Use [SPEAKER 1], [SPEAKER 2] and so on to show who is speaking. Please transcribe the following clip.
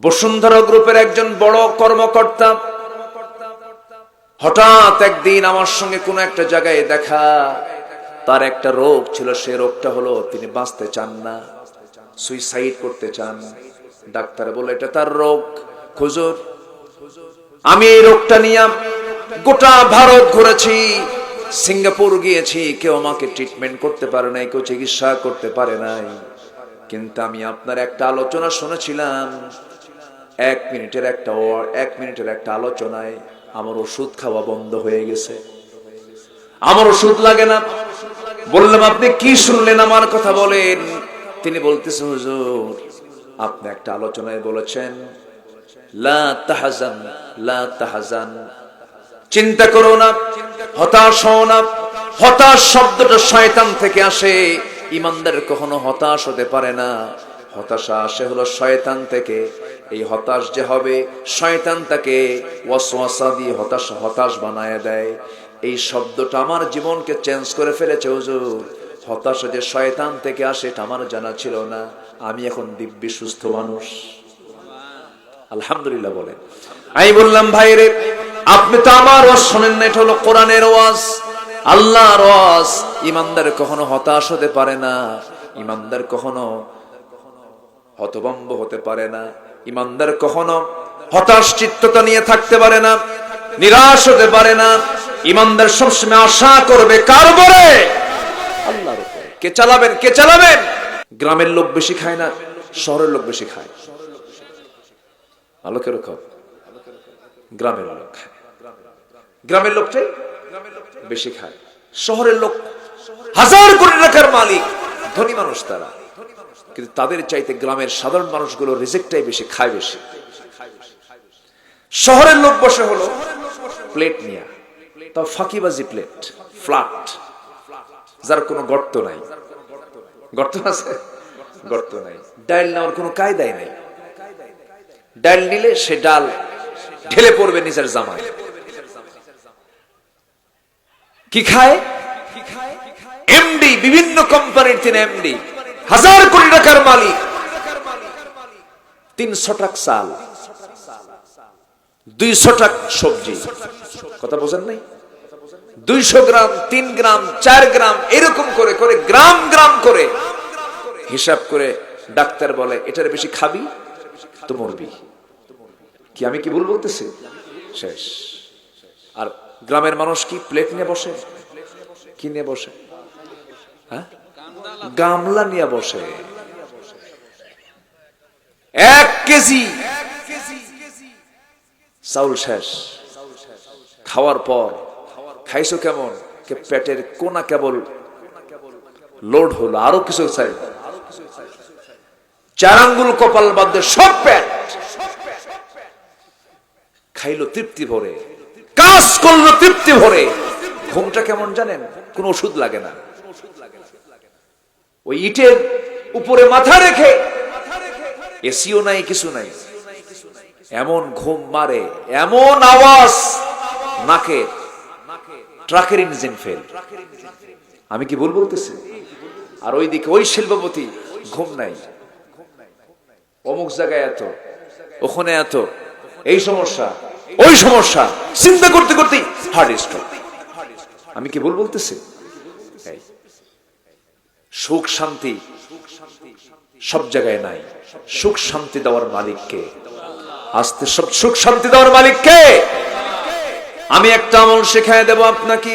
[SPEAKER 1] বসুন্ধরা গ্রুপের একজন বড় কর্মকর্তা হঠাৎ একদিন আমার সঙ্গে কোনো একটা জায়গায় দেখা। তার একটা রোগ ছিল, সে রোগটা হলো তিনি বাঁচতে চান না, সুইসাইড করতে চান। ডাক্তার বলে এটা তার রোগ। হুজুর, আমি এই রোগটা নিয়ে গোটা ভারত ঘুরেছি, সিঙ্গাপুর গিয়েছি, কেউ আমাকে ট্রিটমেন্ট করতে পারে নাই, কেউ চিকিৎসা করতে পারে নাই। কিন্তু আমি আপনার একটা আলোচনা শুনেছিলাম, 1 মিনিটের একটা আলোচনায় আমার ওষুধ খাওয়া বন্ধ হয়ে গেছে, আমার ওষুধ লাগে না। বললাম আপনি কি শুনলেন, আমার কথা বলেন। তিনি বলতেছেন হুজুর, আপনি একটা আলোচনায় বলেছেন লা তাহজান, লা তাহজান, চিন্তা করো না, হতাশ হও না। হতাশ শব্দটা শয়তান থেকে আসে, ঈমানদার কখনো হতাশ হতে পারে না। হতাশা আসে হলো শয়তান থেকে। এই হতাশ যে হবে, শয়তান তাকে ওয়াসওয়াসা দিয়ে হতাশ বানায় দেয়। এই শব্দটা আমার জীবনকে চেঞ্জ করে ফেলেছে হুজুর। হতাশা যে শয়তান থেকে আসে এটা আমার জানা ছিল না। আমি এখন দিব্যি সুস্থ মানুষ, আলহামদুলিল্লাহ বলেন। আমি বললাম ভাই রে, আপনি তো আমার ওয়াজ শোনেন না, এটা হলো কোরআনের ওয়াজ, আল্লাহর ওয়াজ। ঈমানদার কখনো হতাশ হতে পারে না, ঈমানদার কখনো হতভম্ব হতে পারে না, ঈমানদার কখনো হতাশ চিত্ততা নিয়ে থাকতে পারে না, নিরাশ হতে পারে না। ঈমানদার সবসময় আশা করবে কার উপরে? আল্লাহর উপরে। কে চালাবেন? কে চালাবেন? গ্রামের লোক বেশি খায় না, শহরের লোক বেশি খায়? আলোকের রকম গ্রামের লোক খায়, গ্রামের লোকটাই বেশি খায়। শহরের লোক হাজার কোটি টাকার মালিক, ধনী মানুষ তারা, কিন্তু তাদের চাইতে গ্রামের সাধারণ মানুষগুলো রিজেক্টটাই বেশি খায়, বেশি। শহরের লোক বসে হলো প্লেট নিয়ে, তাও ফাঁকিবাজি প্লেট, ফ্ল্যাট, যার কোনো গর্ত নাই। গর্ত আছে? গর্ত নাই। ডাল নেওয়ার কোনো কায়দাই নাই। ডাল নিলে সে ডাল ঢেলে পড়বে নিচের জামায়। কি খায়? এমডি, বিভিন্ন কোম্পানির তিনি এমডি, হাজার কোটি টাকার মালিক। 300 টাকা চাল, 200 টাকা সবজি, কথা বোঝেন নাই? 200 গ্রাম, 3 গ্রাম, 4 গ্রাম, এরকম করে করে গ্রাম গ্রাম করে হিসাব করে ডাক্তার বলে এটার বেশি খাবি তো মরবি। কি আমি কি ভুল বলতেছি? শেষ। আর গ্রামের মানুষ কি প্লেট নিয়ে বসে? কি নিয়ে বসে? হ্যাঁ, গামলা নিয়ে বসে। 1 কেজি চাউল শেষ। খাওয়ার পর খাইছো কেমন? পেটের কোনা কেবল লোড হলো, আরো কিছু চাই। 4 আঙ্গুল কপাল বাদ দিয়ে সব পেট খাইলো তৃপ্তি ভরে, কাজ করলো তৃপ্তি ভরে। ঘুমটা কেমন জানেন? কোন ওষুধ লাগে না। ওই ইটের উপরে মাথা রেখে, এসিও নাই, কিছু নাই, এমন ঘুম মারে, এমন আওয়াজ নাকে, ট্রাকের ইঞ্জিন ফেল। আমি কি ভুল বলতেছি? আর ওইদিকে ওই শিল্পপতি ঘুম নাই, অমুক জায়গায় এত, ওখানে এত, এই সমস্যা, ওই সমস্যা, চিন্তা করতে করতে হার্ট স্ট্রোক। আমি কি ভুল বলতেছি? সুখ শান্তি সব জায়গায় নাই। সুখ শান্তি দেওয়ার মালিককে, সব সুখ শান্তি দেওয়ার মালিককে। আমি একটা আমল শেখায় দেব আপনাকে।